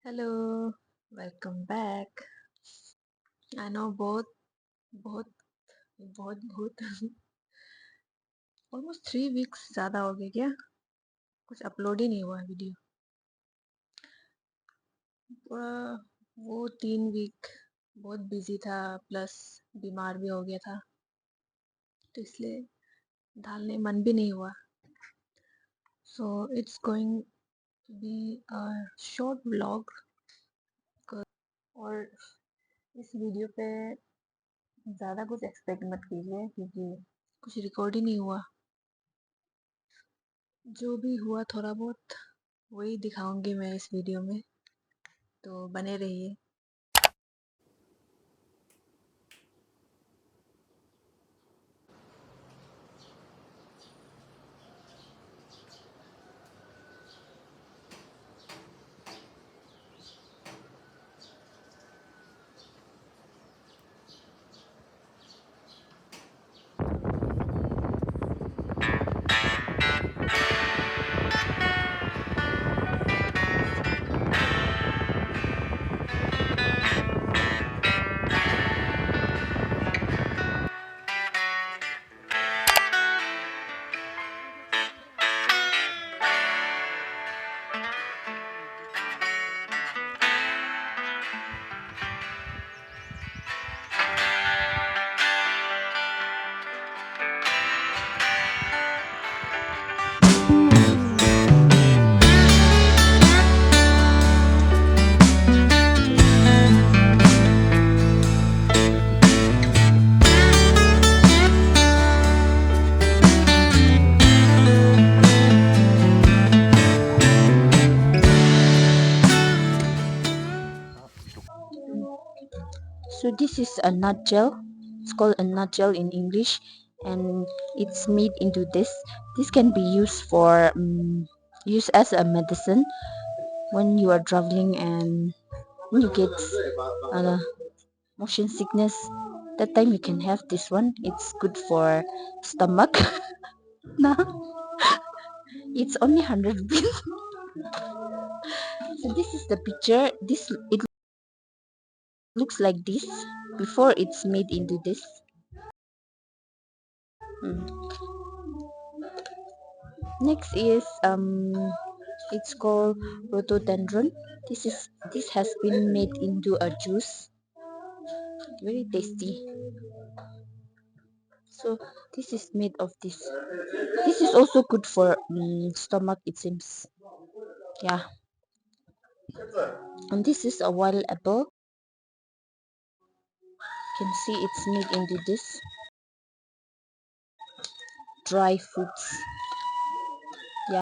Hello, welcome back. I know बहुत बहुत बहुत ऑलमोस्ट 3 वीक्स ज़्यादा हो गए क्या? कुछ अपलोड ही नहीं हुआ वीडियो। वो 3 वीक बहुत बिजी था, प्लस बीमार भी हो गया था, तो इसलिए डालने मन भी नहीं हुआ। So it's going to be a short vlog. और इस वीडियो पे ज़्यादा कुछ एक्सपेक्ट मत कीजिए क्योंकि कुछ रिकॉर्ड ही नहीं हुआ। जो भी हुआ थोड़ा बहुत वही दिखाऊंगी मैं इस वीडियो में, तो बने रहिए। So this is a nut gel. It's called a nut gel in English, and it's made into this. This can be used as a medicine when you are traveling and when you get uh, motion sickness. That time you can have this one. It's good for stomach. Nah, it's only 100 rupees. So this is the picture. This it looks like this before it's made into this. Mm. Next is it's called rhododendron. This has been made into a juice, very tasty. So this is made of this. This is also good for stomach, it seems. Yeah. And this is a wild apple. You can see it's made into this dry fruits. Yeah.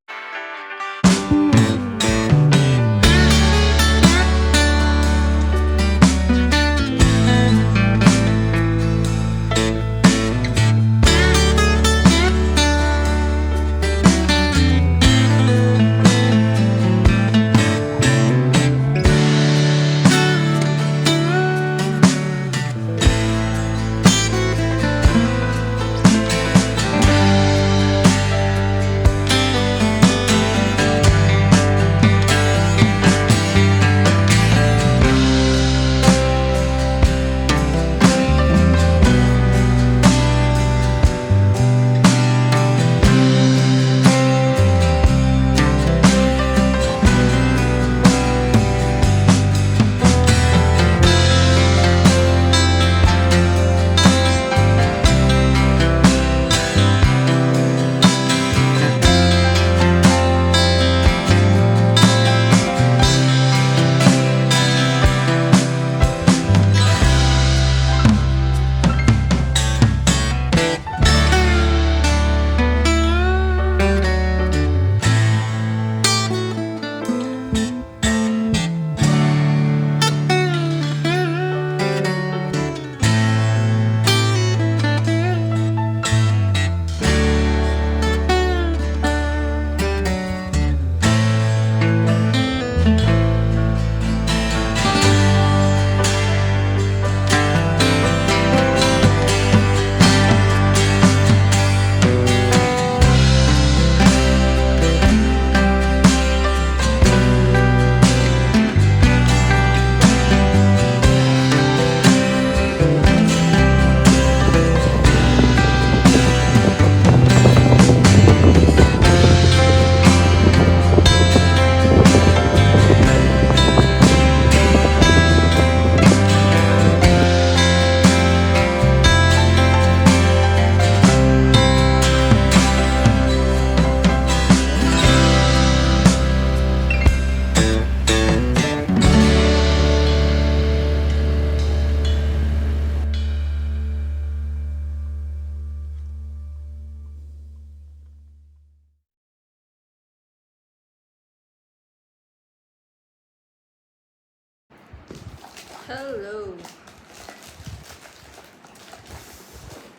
Hello.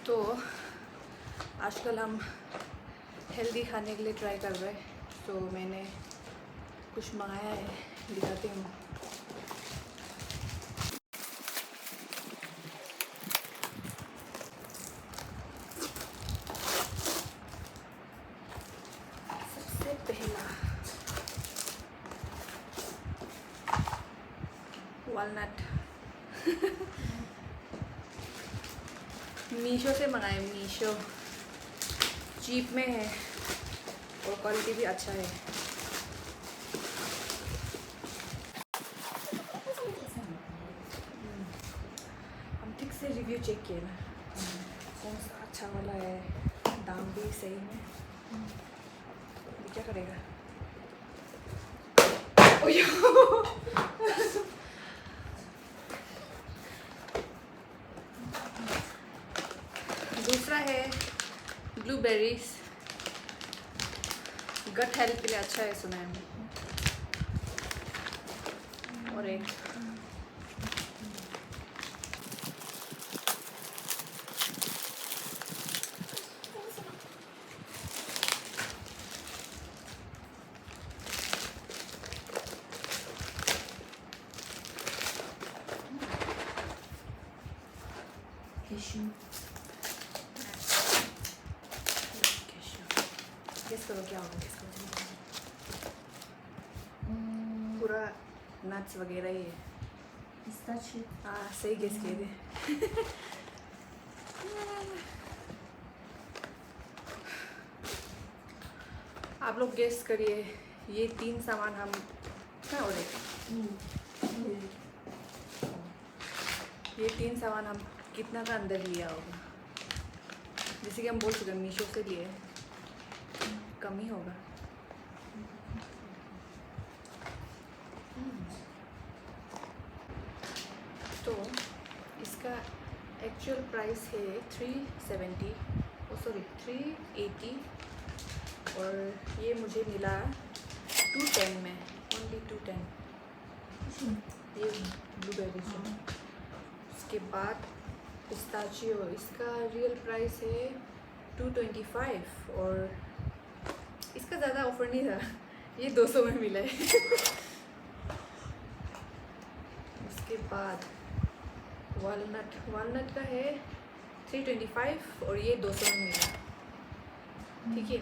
तो आजकल हम healthy खाने के लिए try कर रहे हैं, तो मैंने कुछ मंगाया है, दिखाती हूँ। सबसे पहला वालनट मीशो से मंगाए। मीशो चीप में है और क्वालिटी भी अच्छा है। हम ठीक से रिव्यू चेक किए ना, कौन सा अच्छा वाला है, दाम भी सही में। अभी क्या करेगा? ओयो! दूसरा है ब्लूबेरीज, गट हेल्थ के लिए अच्छा है सुना है। और एक गेस करो क्या होगा, गेस करो। पूरा नट्स वगैरह ही है। हाँ, सही गेस किए थे। आप लोग गेस करिए, ये 3 सामान हम क्या हो रहे, ये 3 सामान हम कितना का अंदर लिया होगा। जैसे कि हम बोल चुके हैं मीशो से लिए, कम ही होगा। तो इसका एक्चुअल प्राइस है 370, सॉरी 380, और ये मुझे मिला 210 में, ओनली 210। ये ब्लूबेरी से। उसके बाद पिस्ताचियो, इसका रियल प्राइस है 225, और इसका ज़्यादा ऑफर नहीं था, ये 200 में मिला है। उसके बाद वालनट का है 325 और ये 200 में मिला। ठीक है।